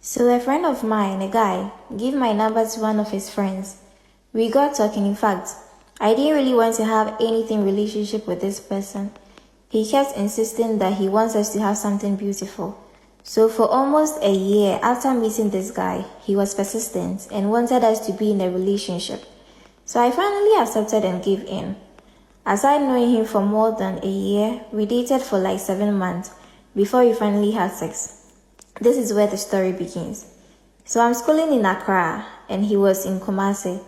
So a friend of mine, a guy, gave my number to one of his friends. We got talking. In fact, I didn't really want to have anything relationship with this person. He kept insisting that he wants us to have something beautiful. So for almost a year after meeting this guy, he was persistent and wanted us to be in a relationship. So I finally accepted and gave in. Aside knowing him for more than a year, we dated for like 7 months before we finally had sex. This is where the story begins. So I'm schooling in Accra and he was in Kumasi.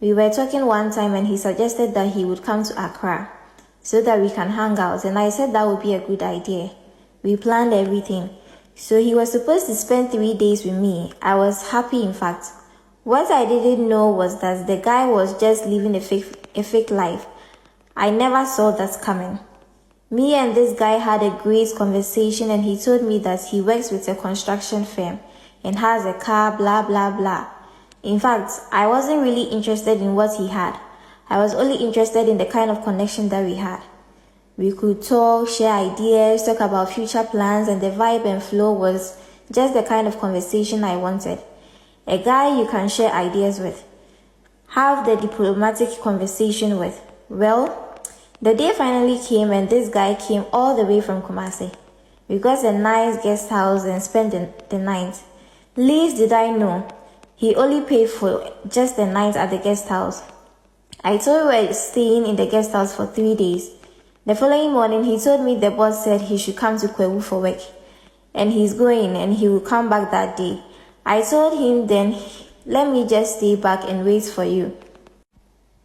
We were talking one time and he suggested that he would come to Accra so that we can hang out, and I said that would be a good idea. We planned everything. So he was supposed to spend 3 days with me. I was happy, in fact. What I didn't know was that the guy was just living a fake life. I never saw that coming. Me and this guy had a great conversation and he told me that he works with a construction firm and has a car, blah blah blah. In fact, I wasn't really interested in what he had. I was only interested in the kind of connection that we had. We could talk, share ideas, talk about future plans, and the vibe and flow was just the kind of conversation I wanted. A guy you can share ideas with. Have the diplomatic conversation with. Well, the day finally came and this guy came all the way from Kumasi. We got a nice guest house and spent the night. Least did I know, he only paid for just the night at the guest house. I told we were staying in the guest house for 3 days. The following morning, he told me the boss said he should come to Kwewu for work. And he's going and he will come back that day. I told him then, let me just stay back and wait for you.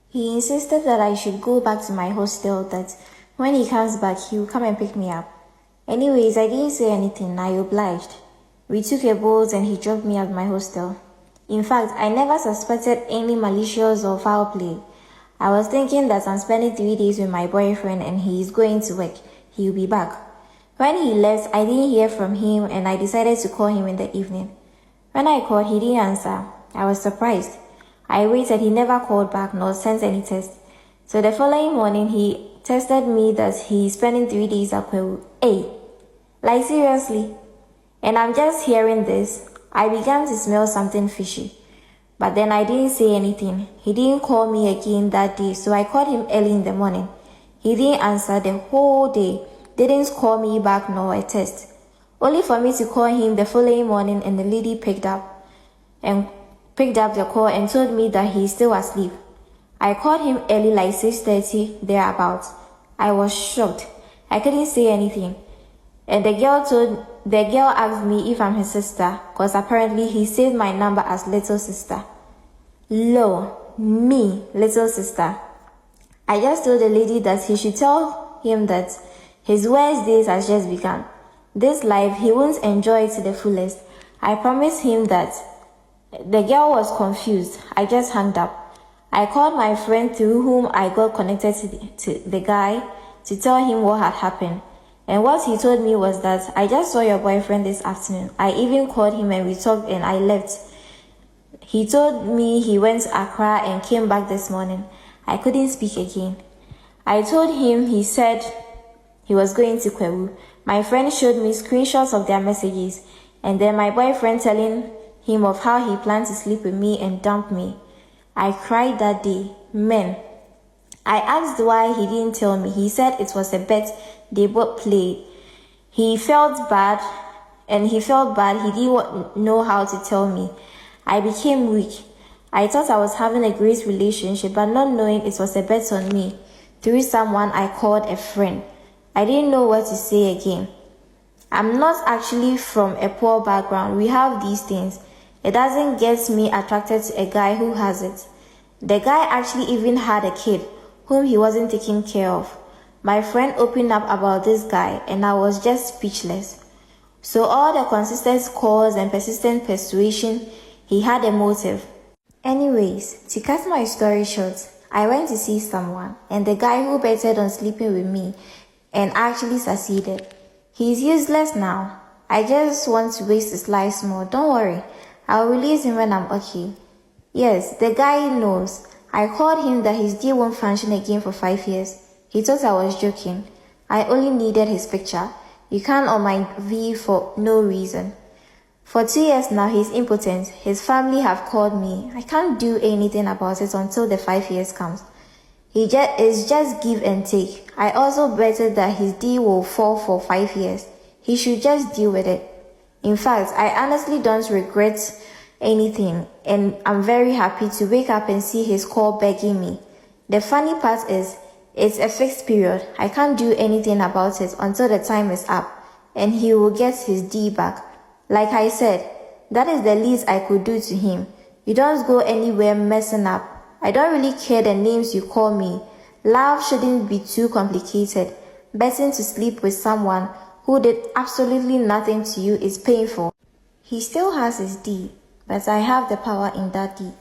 He insisted that I should go back to my hostel, that when he comes back, he will come and pick me up. Anyways, I didn't say anything. I obliged. We took a boat and he dropped me at my hostel. In fact, I never suspected any malicious or foul play. I was thinking that I'm spending 3 days with my boyfriend and he is going to work. He will be back. When he left, I didn't hear from him and I decided to call him in the evening. When I called, he didn't answer. I was surprised. I waited. He never called back nor sent any text. So the following morning, he texted me that he's spending 3 days at Kwewu. Hey, like seriously? And I'm just hearing this. I began to smell something fishy. But then I didn't say anything. He didn't call me again that day, so I called him early in the morning. He didn't answer the whole day, didn't call me back nor a text. Only for me to call him the following morning and the lady picked up the call and told me that he's still asleep. I called him early like 6:30 thereabouts. I was shocked. I couldn't say anything. And the girl asked me if I'm his sister, cause apparently he saved my number as little sister. Lo, me, little sister. I just told the lady that he should tell him that his worst days has just begun. This life, he won't enjoy it to the fullest. I promised him that. The girl was confused. I just hung up. I called my friend through whom I got connected to the guy to tell him what had happened. And what he told me was that I just saw your boyfriend this afternoon. I even called him and we talked and I left. He told me he went to Accra and came back this morning. I couldn't speak again. I told him he said he was going to Kwewu. My friend showed me screenshots of their messages and then my boyfriend telling him of how he planned to sleep with me and dump me. I cried that day. Men. I asked why he didn't tell me. He said it was a bet they both played. He felt bad. He didn't know how to tell me. I became weak. I thought I was having a great relationship, but not knowing it was a bet on me through someone I called a friend. I didn't know what to say again. I'm not actually from a poor background. We have these things. It doesn't get me attracted to a guy who has it. The guy actually even had a kid whom he wasn't taking care of. My friend opened up about this guy and I was just speechless. So all the consistent calls and persistent persuasion, he had a motive. Anyways, to cut my story short, I went to see someone and the guy who betted on sleeping with me and actually succeeded. He's useless now. I just want to waste his life small. Don't worry. I'll release him when I'm okay. Yes, the guy knows. I called him that his deal won't function again for 5 years. He thought I was joking. I only needed his picture. You can't on my V for no reason. For 2 years now, he's impotent. His family have called me. I can't do anything about it until the 5 years comes. It's just give and take. I also betted that his D will fall for 5 years. He should just deal with it. In fact, I honestly don't regret anything, and I'm very happy to wake up and see his call begging me. The funny part is, it's a fixed period. I can't do anything about it until the time is up, and he will get his D back. Like I said, that is the least I could do to him. You don't go anywhere messing up. I don't really care the names you call me. Love shouldn't be too complicated. Betting to sleep with someone who did absolutely nothing to you is painful. He still has his D, but I have the power in that D.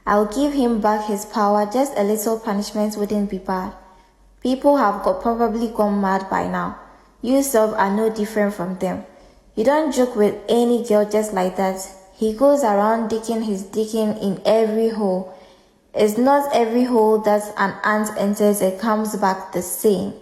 I'll give him back his power. Just a little punishment wouldn't be bad. People have probably gone mad by now. You self are no different from them. You don't joke with any girl just like that. He goes around digging his dicking in every hole. It's not every hole that an ant enters and comes back the same.